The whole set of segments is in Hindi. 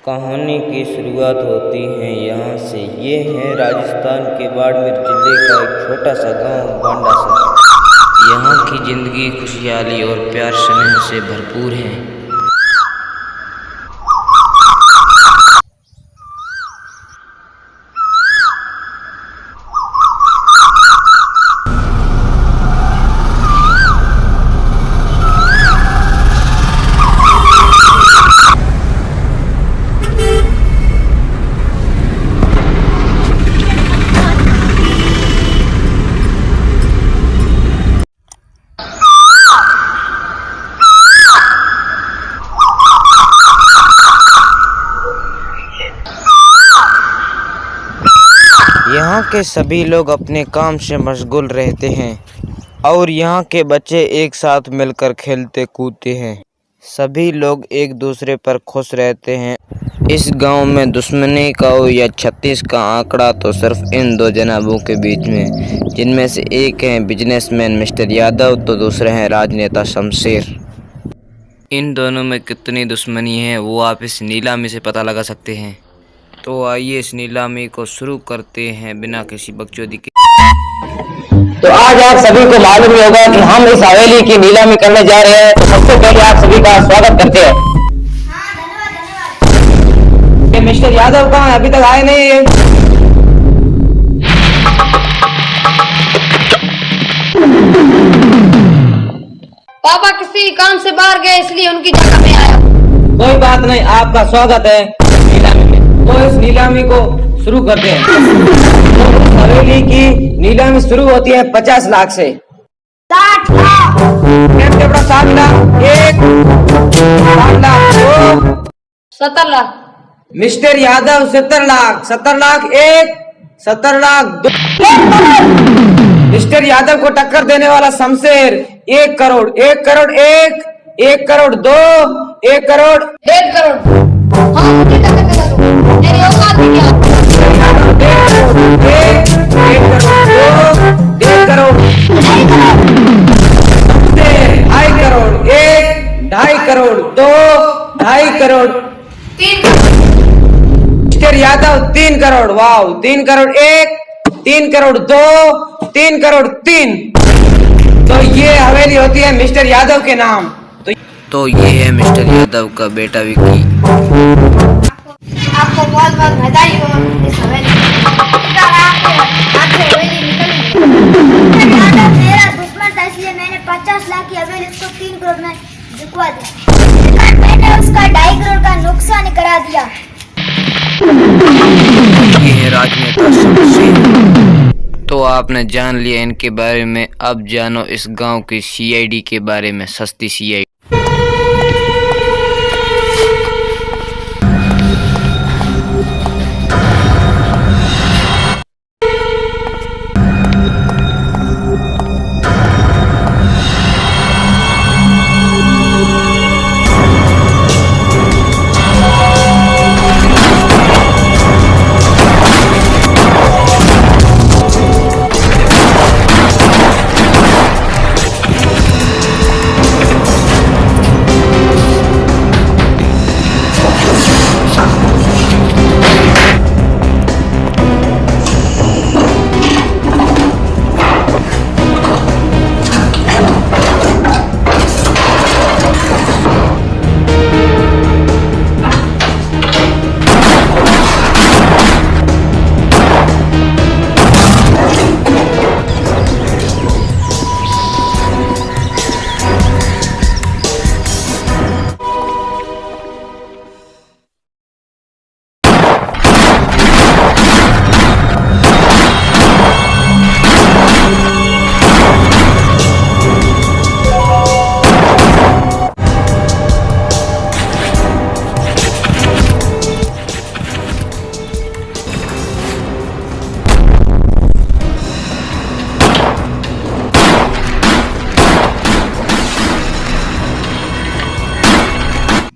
कहानी की शुरुआत होती है यहाँ से। ये है राजस्थान के बाड़मेर जिले का एक छोटा सा गांव बांडासर। यहाँ की जिंदगी खुशहाली और प्यार स्नेह से भरपूर है। यहाँ के सभी लोग अपने काम से मशगूल रहते हैं और यहाँ के बच्चे एक साथ मिलकर खेलते कूदते हैं। सभी लोग एक दूसरे पर खुश रहते हैं। इस गांव में दुश्मनी का हो या 36 का आंकड़ा तो सिर्फ इन दो जनाबों के बीच में, जिनमें से एक है बिजनेसमैन मिस्टर यादव तो दूसरे हैं राजनेता शमशेर। इन दोनों में कितनी दुश्मनी है वो आप इस नीलामी से पता लगा सकते हैं। तो आइए इस नीलामी को शुरू करते हैं बिना किसी बकचोदी के। तो आज आप सभी को मालूम ही होगा कि हम इस हवेली की नीलामी करने जा रहे हैं। तो सबसे पहले आप सभी का स्वागत करते हैं। ये मिस्टर यादव कहाँ है? अभी तक आए नहीं है। पापा किसी काम से बाहर गए इसलिए उनकी जगह में आया। कोई बात नहीं, आपका स्वागत है नीलामी में। तो इस नीलामी को शुरू करते हैं। तो इस हवेली की नीलामी शुरू होती है 50 लाख से। 60 लाख, 60 लाख, 1, 60 लाख, 2, 70 लाख, मिस्टर यादव 70 लाख, 70 लाख, 1, 70 लाख, 2, मिस्टर यादव को टक्कर देने वाला शमशेर 1 करोड़, 1 करोड़ 1, 1 करोड़ 2, 1 करोड़ 1 करोड़। हाँ मुझे टक्कर दे दो, मेरी औकात है क्या? 1 करोड़ 2, 1 करोड़ 2 करोड़ 1, 2.5 करोड़ 2, 2.5 करोड़ 3 करोड़। मिस्टर यादव 3 करोड़, वाह, 3 करोड़ 1, 3 करोड़ 2, 3 करोड़ 3। तो ये हवेली होती है मिस्टर यादव के नाम। तो ये है मिस्टर यादव का बेटा विक्की। आपको बहुत बहुत बधाई हो इस हवेली मेरा दुश्मन था इसलिए मैंने 50 लाख की हवेली उसको 3 करोड़ में बिकवा दी। मैंने उसका 2.5 करोड़ का नुकसान करा दिया। ये है राजनेता शमशेर। तो आपने जान लिया इनके बारे में। अब जानो इस गांव की सीआईडी के बारे में। सस्ती सीआईडी।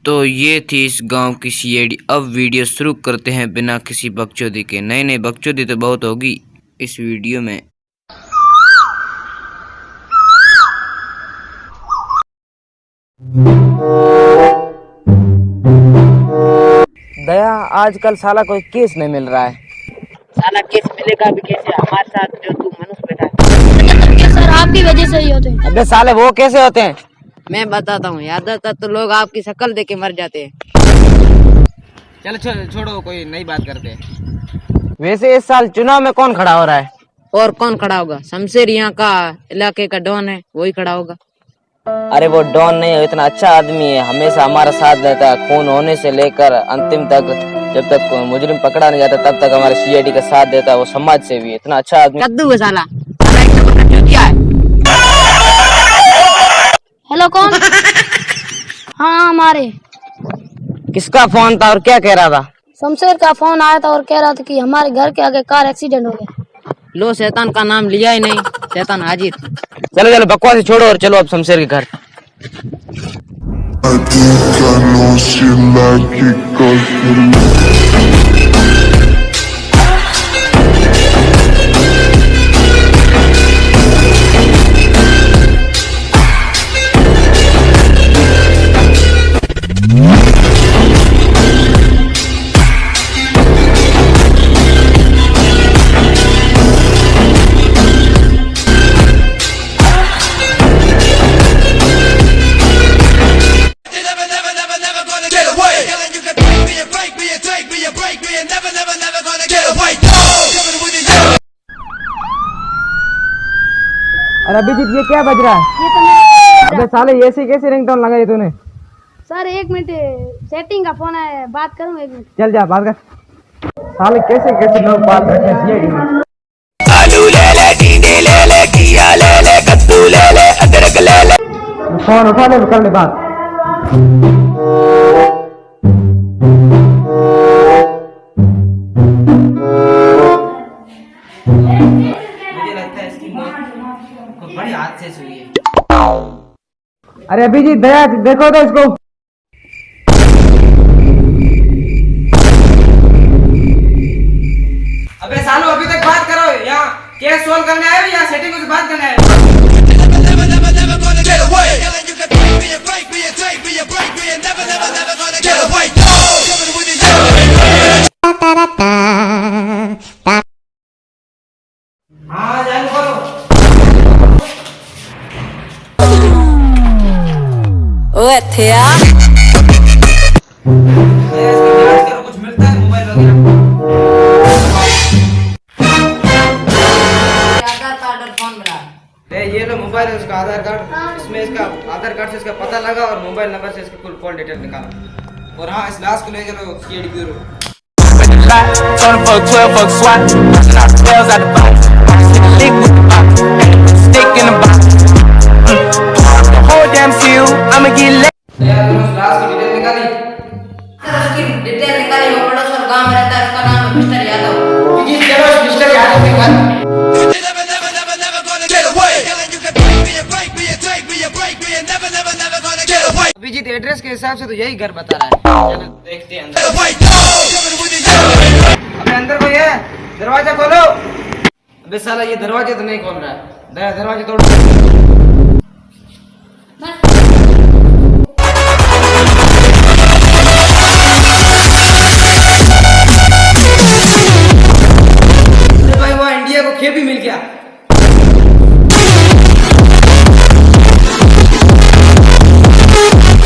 तो ये थी इस गांव की सीआईडी। अब वीडियो शुरू करते हैं बिना किसी बकचोदी के। नहीं बकचोदी तो बहुत होगी इस वीडियो में। दया आजकल साला कोई केस नहीं मिल रहा है। साला केस मिलेगा भी कैसे हमारे साथ जो तू मनुष्य बैठा है? सर आपकी वजह से ही होते हैं। अबे साले वो कैसे होते हैं? मैं बताता हूँ, ज्यादातर तो लोग आपकी शक्ल देख के मर जाते हैं। चलो छोड़ो, कोई नई बात करते हैं। वैसे इस साल चुनाव में कौन खड़ा हो रहा है? और कौन खड़ा होगा? शमशेर यहाँ का इलाके का डॉन है, वही खड़ा होगा। अरे वो डॉन नहीं है, इतना अच्छा आदमी है, हमेशा हमारा साथ देता है, खून होने से लेकर अंतिम तक। जब तक मुजरिम पकड़ा नहीं जाता तब तक हमारे सीआईडी का साथ देता है। वो समाज सेवी है, इतना अच्छा आदमी। कद्दू है साला, साला एक नंबर का चूतिया है। हेलो कौन? हाँ हमारे। किसका फोन था और क्या कह रहा था? शमशेर का फोन आया था और कह रहा था कि हमारे घर के आगे कार एक्सीडेंट हो गया। लो शैतान का नाम लिया ही नहीं, शैतान हाजिर। चलो बकवास छोड़ो और चलो अब शमशेर के घर। I think I know she like it 'cause you अरे अभिजीत ये क्या बज रहा है? ये तो मेरा अबे साले ऐसी कैसी रिंगटोन लगाई तूने? सर 1 मिनट, सेटिंग का फोन है, बात करूँ 1 मिनट। चल जा बात कर। साले कैसे लोग बात करते हैं सीआईडी में। आलू ले ले, टींडे ले ले, घिया ले ले, कद्दू ले ले, अदरक ले ले। फोन उठा ले, कर ले बात। बड़ी हादसे से हुई है। अरे अभिजीत दया देखो तो इसको। अबे सालो अभी तक बात करो, यहाँ केस सोल्व करने आए हो या सेटिंग से बात करने आए हो? हाँ जान करो। ओ थे कुछ मिलता है मोबाइल वगैरह? आधार कार्ड और फोन मिला। ये लो मोबाइल है, उसका आधार कार्ड, इसमें इसका आधार कार्ड से इसका पता लगा और मोबाइल नंबर से इसका कुल कॉल डिटेल निकाला। और हाँ इस लाश को ले चलो CID bureau. Turn fuck 12 fuck SWAT, busting out spells out the box. Lick with the box, stick in the box. The whole damn seal, I'ma get lit. यार तुम उस लाश की डिटेल निकाली? सर उसकी डिटेल निकाली, वो पड़ोस और गांव में रहता है, उसका नाम है मिस्टर यादव। जी चलो इस मिस्टर यादव के घर। अभिजीत एड्रेस के हिसाब से तो यही घर बता रहा है। चलो देखते हैं अंदर। अबे अंदर कोई है? दरवाजा खोलो। अबे साला ये दरवाजे तो नहीं खोल रहा है। दया दरवाजे तोड़। अरे भाई वहाँ इंडिया को खेप ही मिल गया।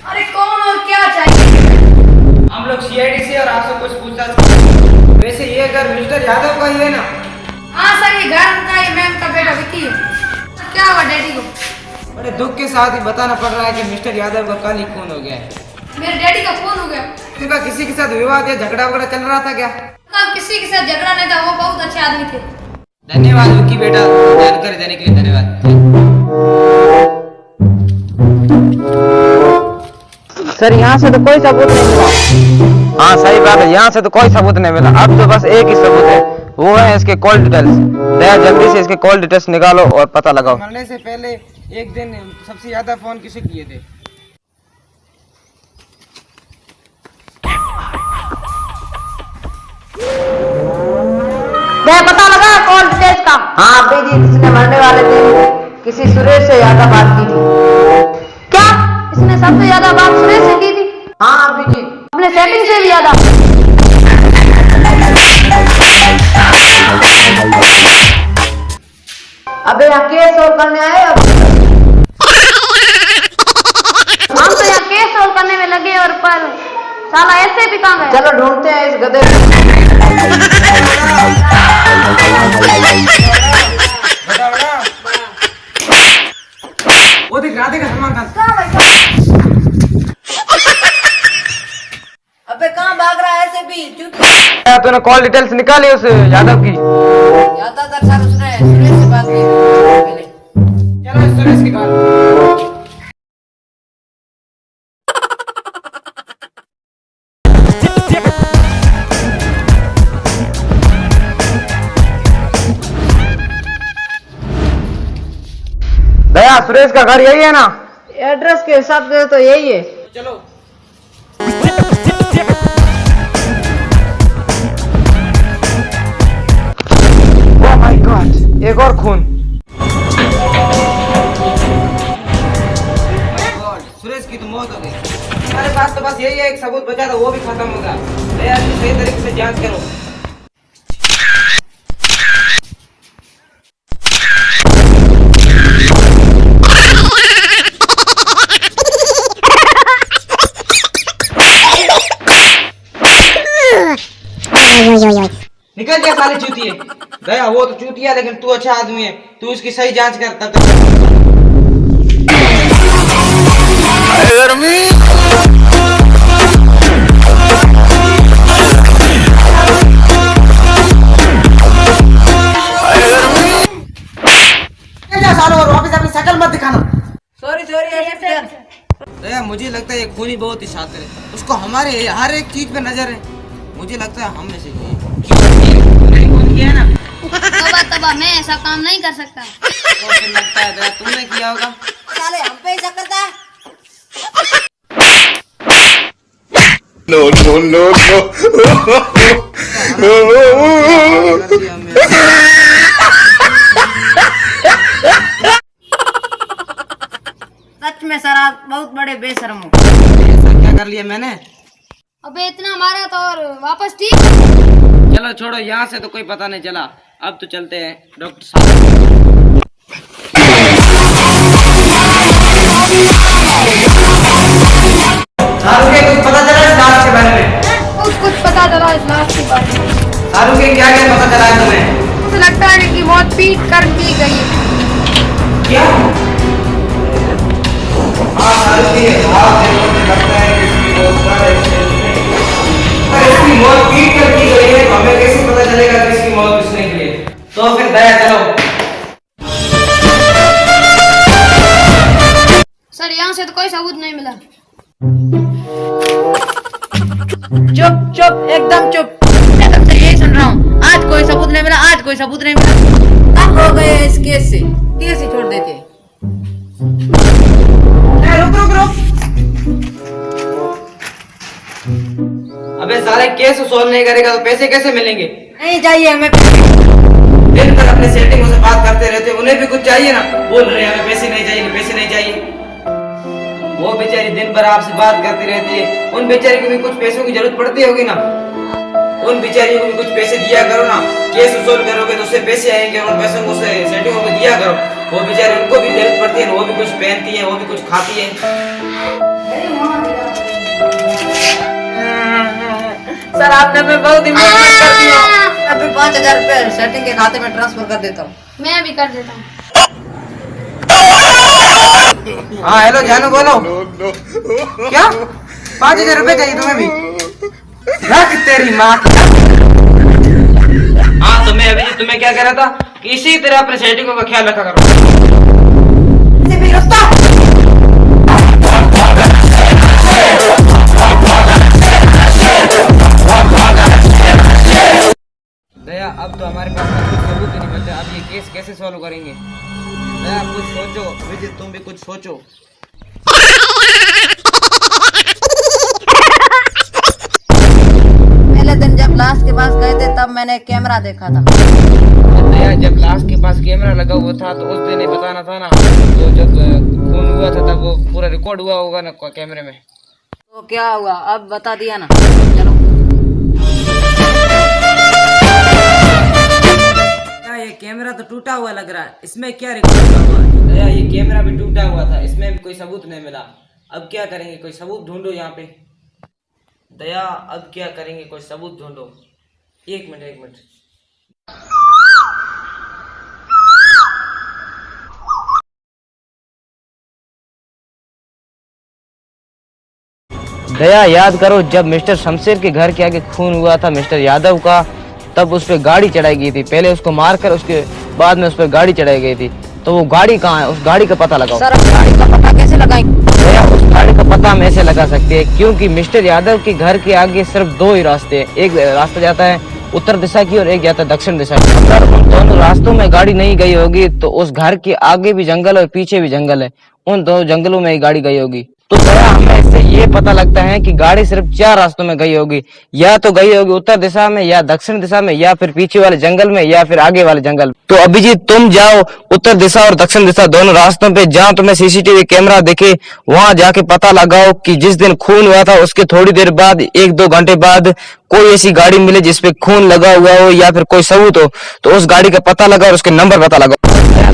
अरे कौन और क्या चाहिए? हम लोग सीआईडी से और आपसे कुछ पूछताछ। वैसे ये घर मिस्टर यादव का ही है ना? हाँ सर ये घर उनका है, मैं उनका बेटा विक्की हूँ। क्या हुआ डैडी को? बड़े दुख के साथ ही बताना पड़ रहा है कि मिस्टर यादव का कल ही खून हो गया है। मेरे डैडी का फोन हो गया। उनका किसी के साथ विवाद या झगड़ा वगड़ा चल रहा था क्या? कल किसी के साथ झगड़ा नहीं था, वो बहुत अच्छे आदमी थे। धन्यवाद विक्की बेटा, जानकारी देने के लिए धन्यवाद। सर यहाँ से तो कोई सबूत नहीं मिला। हाँ सही बात है, यहाँ से तो कोई सबूत नहीं मिला। अब तो बस एक ही सबूत है, वो है इसके कॉल डिटेल्स। दया जल्दी से इसके कॉल डिटेल्स निकालो और पता लगाओ। मरने से पहले एक दिन सबसे ज्यादा फोन किसे किए थे? पता लगा कॉल डिटेल्स का? हाँ अभिजीत, इसने मरने वाले दिन किसी सुरेश से ज्यादा बात की थी। क्या इसने सबसे ज्यादा बात सुरेश से की थी? हाँ अभिजीत, अपने सेटिंग से भी ज्यादा। अबे यहाँ केस सोल्व करने आए अब। हम तो यहाँ केस सोल्व करने में लगे और पर साला ऐसे भी कहाँ गया। चलो ढूंढते हैं इस गधे को। वो देख राधे का सलमान खान। अबे कहाँ भाग रहा है ऐसे भी? तूने कॉल डिटेल्स निकाली उस यादव की? ज्यादातर सर उसने सुरेश से बात की पहले। चलो सुरेश की कॉल। दया, सुरेश का घर यही है ना? एड्रेस के हिसाब से तो यही है। चलो। ओह माय गॉड, एक और खून। सुरेश की तो मौत हो गई। हमारे पास तो बस यही है, एक सबूत बचा था, वो भी खत्म होगा। दया, सही तरीके से जांच करो। निकल जा साले चूतिए। दया, वो तो चूतिया लेकिन तू अच्छा आदमी है, तू उसकी सही जांच कर तब तक। और वापस अपनी शक्ल मत दिखाना। सॉरी दया, मुझे लगता है ये खूनी बहुत ही शातिर है, उसको हमारे हर एक चीज पे नजर है। मुझे लगता है हम में से किया ना। तबा मैं ऐसा काम नहीं कर सकता। तो फिर लगता है दया तुमने किया होगा। साले हम पे ही करता है। No, no, no, no. सच में सर आप बहुत बड़े बेशर्म हो। ऐसा क्या कर लिया मैंने? अबे इतना मारा तो और वापस ठीक। चलो छोड़ो, यहाँ से तो कोई पता नहीं चला। अब तो चलते हैं डॉक्टर साहब। कुछ पता चला इस लाश के बारे में? कुछ पता चला इस लाश के बारे में। सारू के क्या क्या पता चला है तुम्हें? मुझे लगता है कि बहुत पीट कर की गई है। क्या? हाँ सारू की हाथ देखो तो लगता है कि इसकी मौत पीट कर की गई है। हमें कैसे पता चलेगा कि इसकी मौत किसने की है? तो फिर दया चलो। सर यहाँ से तो कोई सबूत नहीं मिला। चुप चुप एकदम चुप। मैं तब से यही सुन रहा हूँ, आज कोई सबूत नहीं मिला, आज कोई सबूत नहीं मिला। अब हो गए इस केस से, केस ही छोड़ देते। रुक। अबे साले केस सोल्व नहीं करेगा तो पैसे कैसे मिलेंगे? नहीं चाहिए हमें। दिन भर अपने सेटिंगों से बात करते रहते, उन्हें भी कुछ चाहिए ना। बोल रहे हैं हमें पैसे नहीं चाहिए, पैसे नहीं चाहिए। वो बेचारी दिन भर आपसे बात करती रहती है, उन बेचारी को भी कुछ पैसों की जरूरत पड़ती होगी ना। उन बेचारियों को भी कुछ पैसे दिया करो ना। केस सोल्व करोगे तो उससे पैसे आएंगे, उन पैसों को सेटिंगों को दिया करो। वो बेचारी, उनको भी जरूरत पड़ती है, वो भी कुछ पहनती है, वो भी कुछ खाती है। सर आपने मैं बहुत ही मेहनत कर दी है। अभी 5,000 रुपए सेटिंग के खाते में ट्रांसफर कर देता हूँ। मैं भी कर देता हूँ। हाँ हेलो जानू, बोलो। क्या 5,000 रुपए चाहिए तुम्हें भी? रख तेरी माँ की। हाँ तो मैं अभी तुम्हें क्या कह रहा था कि इसी तरह अपने सेटिंगों का ख्याल रखा करो। दया, अब तो हमारे पास कुछ सबूत ही नहीं बचा। अब ये केस कैसे सॉल्व करेंगे? दया कुछ सोचो, विजय तुम भी कुछ सोचो। पहले दिन जब लाश के पास गए थे तब मैंने कैमरा देखा था। दया, जब लाश के पास कैमरा लगा हुआ था तो उस दिन ही बताना था ना। तो जब खून हुआ था तब वो पूरा रिकॉर्ड हुआ होगा ना कैमरे में। तो तो क्या हुआ अब बता दिया ना, चलो। क्या ये कैमरा तो टूटा हुआ लग रहा है, इसमें क्या रिकॉर्ड हुआ है? दया ये कैमरा भी टूटा हुआ था, इसमें भी कोई सबूत नहीं मिला। अब क्या करेंगे, कोई सबूत ढूंढो यहाँ पे। दया अब क्या करेंगे, कोई सबूत ढूंढो। एक मिनट। दया याद करो, जब मिस्टर शमशेर के घर के आगे खून हुआ था मिस्टर यादव का, तब उस पर गाड़ी चढ़ाई गई थी। पहले उसको मारकर उसके बाद में उस पर गाड़ी चढ़ाई गई थी। तो वो गाड़ी कहाँ है, उस गाड़ी का पता लगाओ। सर गाड़ी का पता कैसे लगाएंगे? दया उस गाड़ी का पता हम ऐसे लगा सकते हैं, क्योंकि मिस्टर यादव के घर के आगे सिर्फ दो ही रास्ते हैं। एक रास्ता जाता है उत्तर दिशा की और एक जाता है दक्षिण दिशा की। अगर उन दोनों रास्तों में गाड़ी नहीं गई होगी तो उस घर के आगे भी जंगल और पीछे भी जंगल है, उन दो जंगलों में ही गाड़ी गई होगी। तो दया हमें इससे ये पता लगता है कि गाड़ी सिर्फ 4 रास्तों में गई होगी, या तो गई होगी उत्तर दिशा में, या दक्षिण दिशा में, या फिर पीछे वाले जंगल में, या फिर आगे वाले जंगल में। तो अभिजीत तुम जाओ उत्तर दिशा और दक्षिण दिशा दोनों रास्तों पे, जहाँ तुम्हें सीसीटीवी कैमरा दिखे वहां जाके पता लगाओ कि जिस दिन खून हुआ था उसके थोड़ी देर बाद, 1-2 घंटे बाद कोई ऐसी गाड़ी मिले जिसपे खून लगा हुआ हो या फिर कोई सबूत हो, तो उस गाड़ी का पता लगाओ और उसके नंबर पता लगाओ।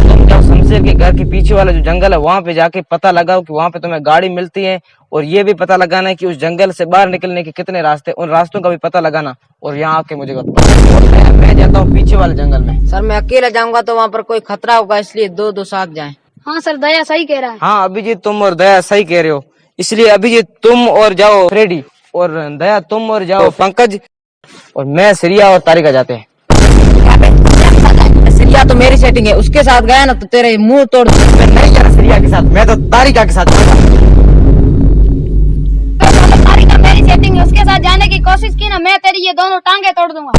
तुम जाओ शमशेर के घर के पीछे वाला जो जंगल है वहां पे जाके पता लगाओ कि वहां पे तुम्हें गाड़ी मिलती है, और ये भी पता लगाना है कि उस जंगल से बाहर निकलने के कितने रास्ते, उन रास्तों का भी पता लगाना, और यहाँ आके मुझे बताओ। और मैं जाता हूँ पीछे वाले जंगल में। सर मैं अकेला जाऊंगा तो वहाँ पर कोई खतरा होगा, इसलिए दो साथ जाएं। हाँ सर, दया सही कह रहा है। हाँ अभिजीत तुम और दया सही कह रहे हो, इसलिए अभिजीत तुम और जाओ फ्रेडी, और दया तुम और जाओ पंकज, और मैं श्रिया और तारिका जाते हैं। श्रिया तो मेरी सेटिंग है, उसके साथ गया ना तो तेरे मुंह तोड़। मैं नहीं जा रहा श्रिया के साथ, मैं तो तारिका के साथ जाऊंगा। तारिका मेरी सेटिंग है, उसके साथ जाने की कोशिश की ना, मैं तेरी ये दोनों टांगे तोड़ दूंगा।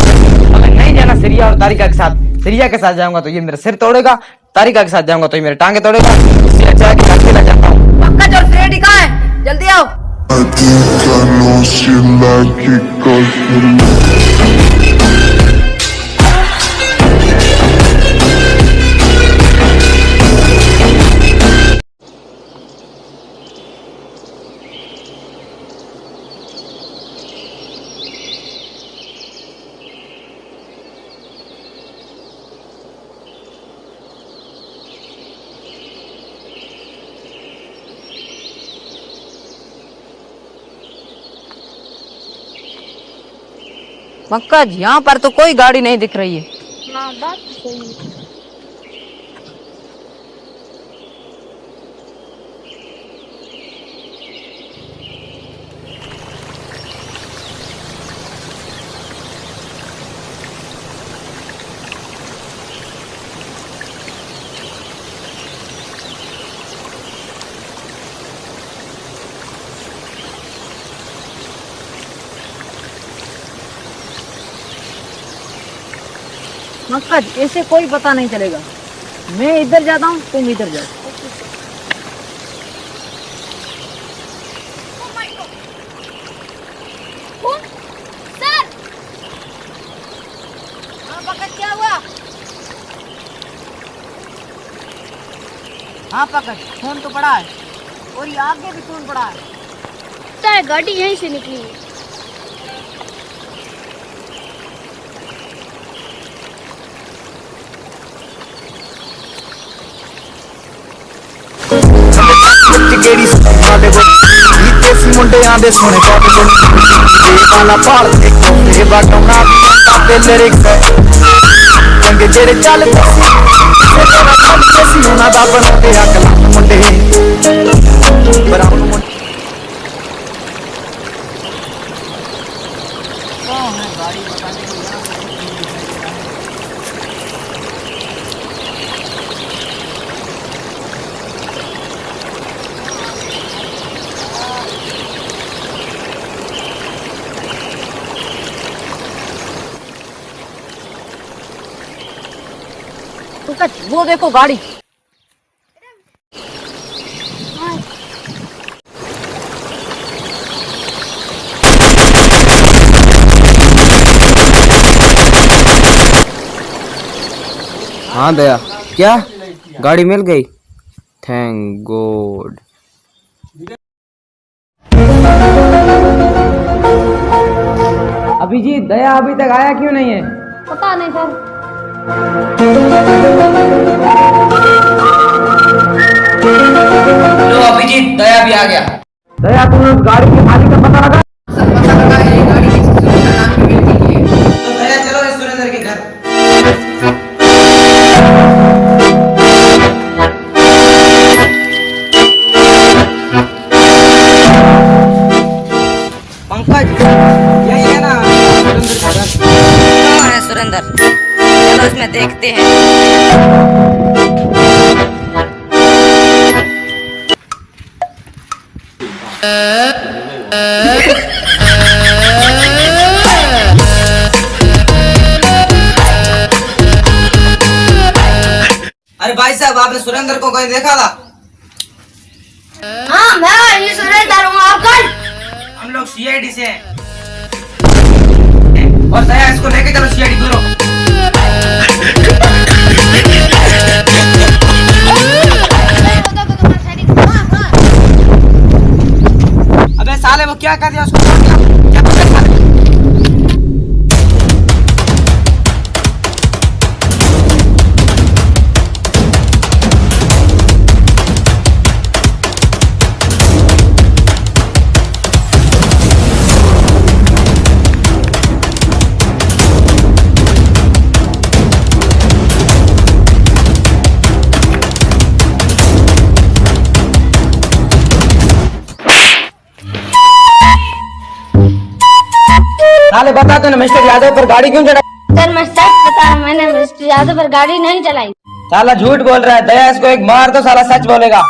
मैं नहीं जाना श्रिया और तारिका के साथ, श्रिया के साथ जाऊंगा तो ये मेरा सिर तोड़ेगा, तारिका के साथ जाऊंगा तो ये मेरे टांगे तोड़ेगा, इससे अच्छा है कि मैं अकेला जाता हूँ। पंकज और फ्रेडी कहाँ है, जल्दी आओ। I think I know she like it 'cause Pankaj यहाँ पर तो कोई गाड़ी नहीं दिख रही है। हाँ बात तो सही है। पंकज ऐसे कोई पता नहीं चलेगा, मैं इधर जाता हूँ तुम इधर जाओ। सर हाँ पंकज क्या हुआ? हाँ पंकज फोन तो पड़ा है, और ये आगे भी फोन पड़ा है। गाड़ी यहीं से निकली है। ਕਿਹੜੀ ਸਾਡੇ ਕੋਲ ਇੱਥੇ ਸੀ ਮੁੰਡਿਆਂ ਦੇ ਸੋਹਣੇ ਕਾਟਨ ਦੇ ਵਾਲਾ ਭਾਲ ਤੇ ਕੋਫੇ ਵਟਾਉਣਾ ਵੀ ਆਉਂਦਾ ਤੇ ਲਿਰਿਕਸ ਚੰਗੇ ਜਿਹੜੇ ਚੱਲਦੇ ਸੀ ਤੇਰਾ ਚੱਲਦੇ ਸੀ ਉਹਨਾਂ ਦਾ ਬਣਦੇ ਅਕਲ ਮੁੰਡੇ ਬਰਾਉਨ ਮੁੰਡੇ पंकज वो देखो गाड़ी। हाँ दया क्या गाड़ी मिल गई, थैंक गॉड। अभिजीत, दया अभी तक आया क्यों नहीं है? पता नहीं सर। लो अभिजीत, दया भी आ गया। दया, तुमने उस गाड़ी के मालिक का पता लगा? सर पता लगा ये गाड़ी किसी सुरेंद्र नाम के व्यक्ति की है। तो दया चलो इस सुरेंद्र के घर। पंकज, यही है ना सुरेंद्र का घर? कौन है सुरेंद्र? चलो उसमें देखते हैं। अरे भाई साहब, आपने सुरेंद्र को कहीं देखा था? हाँ, मैं ये सुरेंद्र हूँ। आप कौन? हम लोग सीआईडी से हैं। और दया, इसको लेके चलो सीआईडी ब्यूरो। अबे साले, वो क्या कर दिया उसको? छोड़ दिया? क्या पता साले? साले बता, तूने मिस्टर यादव पर गाड़ी क्यों चढ़ाई? सर मैं सच बता रहा हूँ, मैंने मिस्टर यादव पर गाड़ी नहीं चलाई। साला झूठ बोल रहा है। दया, इसको एक मार दो, साला सच बोलेगा।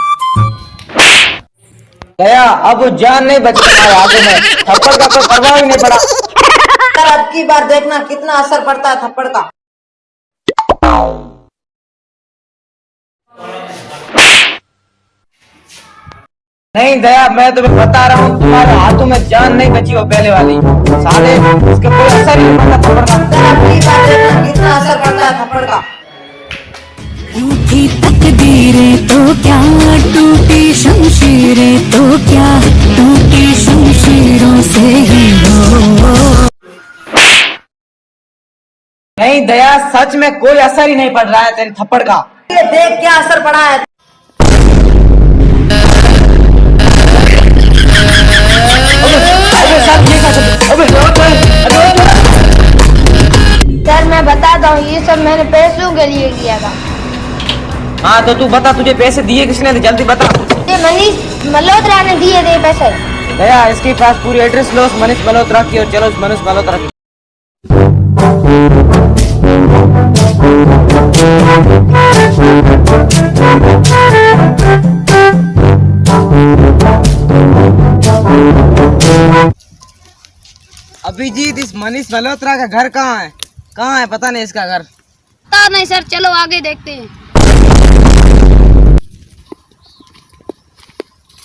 दया, अब वो जान नहीं बची तुम्हारे हाथों में। थप्पड़ का कोई प्रभाव ही नहीं पड़ा। सर अब की बार देखना कितना असर पड़ता है थप्पड़ का। नहीं दया, मैं तुम्हें बता रहा हूँ, तुम्हारे हाथों में जान नहीं बची वो पहले वाली। साले, इसके कोई असर ही नहीं पड़ता थप्पड़ का। सर अब की बार देखना कितना असर पड़ता है थप्पड़ का। टूटी तकदीरें तो क्या, टूटी शमशीरें तो क्या, टूटी शमशीरों से ही हो। नहीं दया, सच में कोई असर ही नहीं पड़ रहा है तेरे थप्पड़ का। ये देख क्या असर पड़ा है। सर मैं बताता हूँ, ये सब मैंने पैसों के लिए किया था। हाँ तो तू बता, तुझे पैसे दिए किसने थे? जल्दी बता। ये मनीष मल्होत्रा ने दिए थे पैसे। दया, इसके पास पूरी एड्रेस लो उस मनीष मल्होत्रा की, और चलो उस मनीष मल्होत्रा की। अभिजीत, इस मनीष मल्होत्रा का घर कहाँ है? कहाँ है? पता नहीं इसका घर। पता नहीं सर, चलो आगे देखते हैं।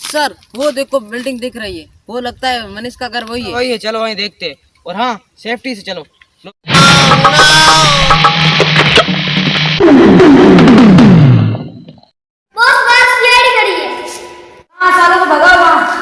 सर वो देखो बिल्डिंग दिख रही है, वो लगता है मनीष का घर वही है। वही है, चलो वहीं देखते हैं। और हाँ, सेफ्टी से चलो। बॉस बस रेडी करिए। हाँ सालों को भगाओ वहाँ।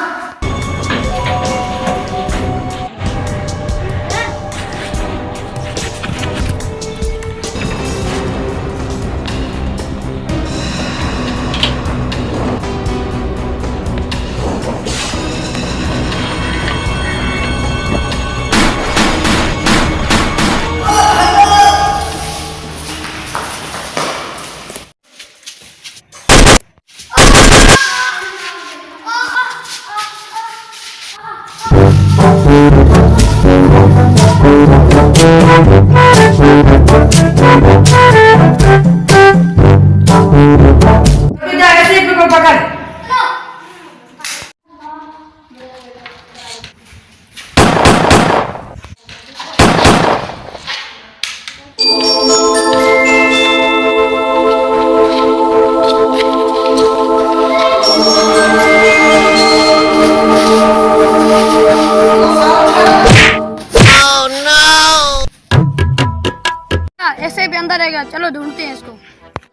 ऐसे भी अंदर रहेगा, चलो ढूंढते हैं इसको।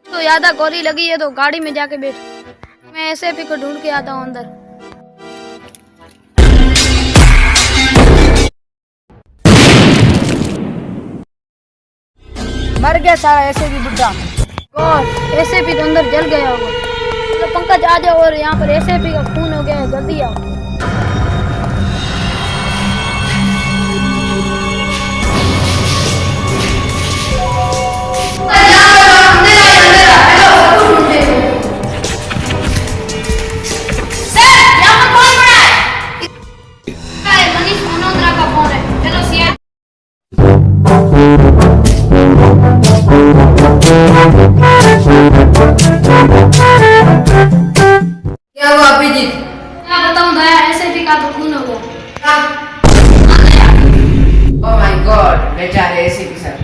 तो ज्यादा गोली लगी है तो गाड़ी में जाके बैठ, मैं ऐसे भी को ढूंढ के आता हूँ अंदर। मर गया सारा ऐसे भी बुढ़ा। गॉड, ऐसे भी तो अंदर जल गया होगा। तो पंकज आ जाओ और यहाँ पर ऐसे भी का खून हो गया है, जल्दी आओ। मनीष मनोत्रा का फोन है, चलो सीआईडी। क्या हुआ अभिजीत? क्या बताऊं दया, ऐसे भी का तो खून हो गया। ओह माय गॉड, बेचारे ऐसे भी सर।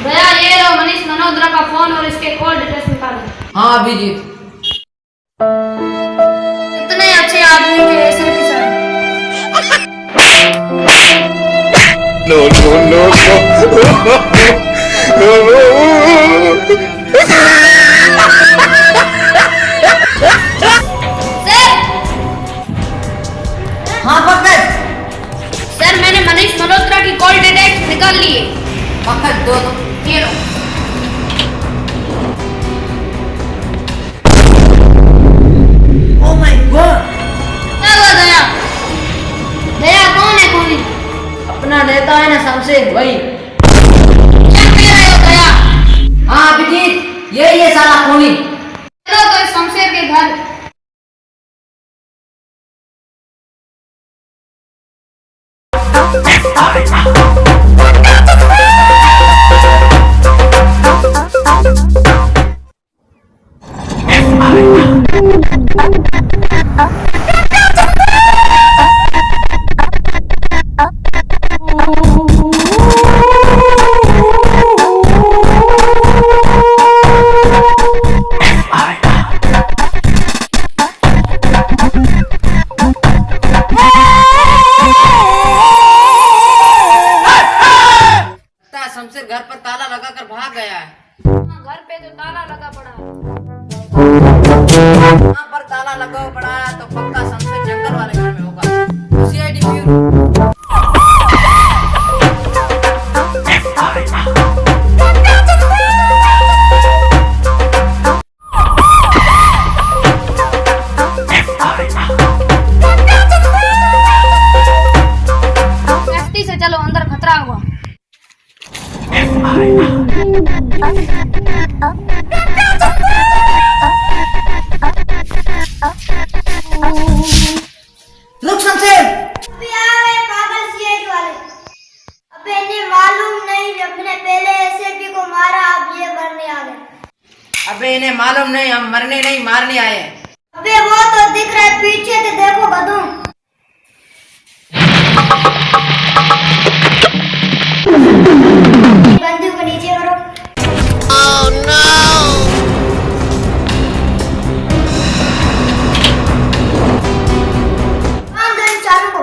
दया ये लो मनीष मनोत्रा का फोन और इसके कॉल डिटेल्स निकालो। हाँ अभिजीत। इतने अच्छे आदमी के ऐसे भी सर। हाँ पंकज। सर मैंने मनीष मल्होत्रा की कॉल डिटेल्स निकाल लिए। पंकज दो तो। ये लो। Oh my God. क्या हुआ दया? दया कौन है खूनी? अपना नेता है ना शमशेर भाई। क्या कह रहे हो दया? हाँ अभिजीत, यही है सारा खूनी। चलो तो इस शमशेर के घर। शमशेर घर पर ताला लगाकर भाग गया है। घर पे तो ताला लगा पड़ा है। यहाँ पर ताला लगा पड़ा है तो पक्का शमशेर जंगल वाले घर में होगा। CID bureau. सेफ्टी से चलो, अंदर खतरा हुआ। रुक शमशेर। अबे आए पागल सीआईडी वाले। अबे इन्हें मालूम नहीं, अपने पहले एसएपी को मारा, अब ये मरने आ गए। अबे इन्हें मालूम नहीं, हम मरने नहीं मारने आए हैं। अबे वो तो दिख रहा है पीछे से, देखो गधों। बंदूक को नीचे करो। Oh no! बांध दो इन चारों को।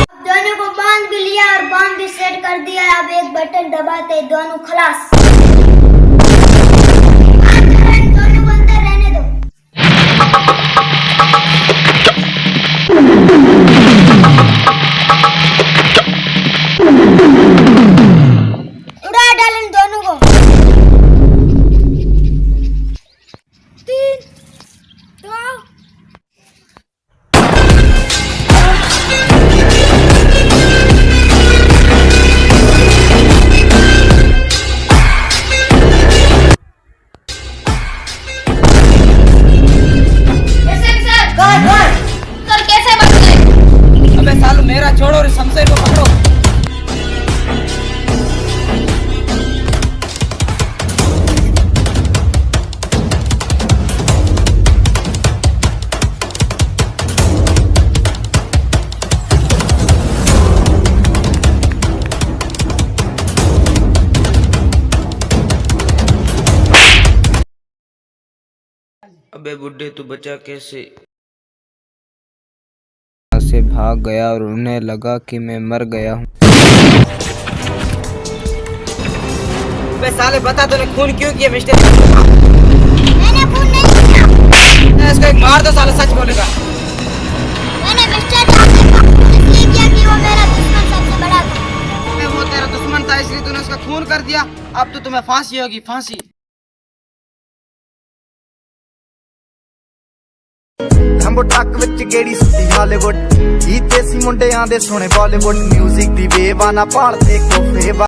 अब दोनों को बांध भी लिया और बम भी सेट कर दिया है। अब एक बटन दबाते दोनों खलास। दोनों को अंदर रहने दो। उड़ा डाल इन दोनों को। 3, 2 सर कैसे बच गए? अबे सालू मेरा छोड़ो और शमशेर को पकड़ो। अबे बुड्ढे तू बचा कैसे? से भाग गया और उन्हें लगा कि मैं मर गया हूँ। अबे साले बता तूने खून क्यों किया मिस्टर? मैंने खून नहीं किया। इसको एक मार दो साला, सच बोलेगा। मैंने खून कर दिया, अब तो तुम्हें फांसी होगी, फांसी। रंबो ट्रक विच गेड़ी सुट्टी हालीवुड, गीते सी मुंडियां दे सोने बॉलीवुड, म्यूजिक दी बेवाना भालदे कोफे।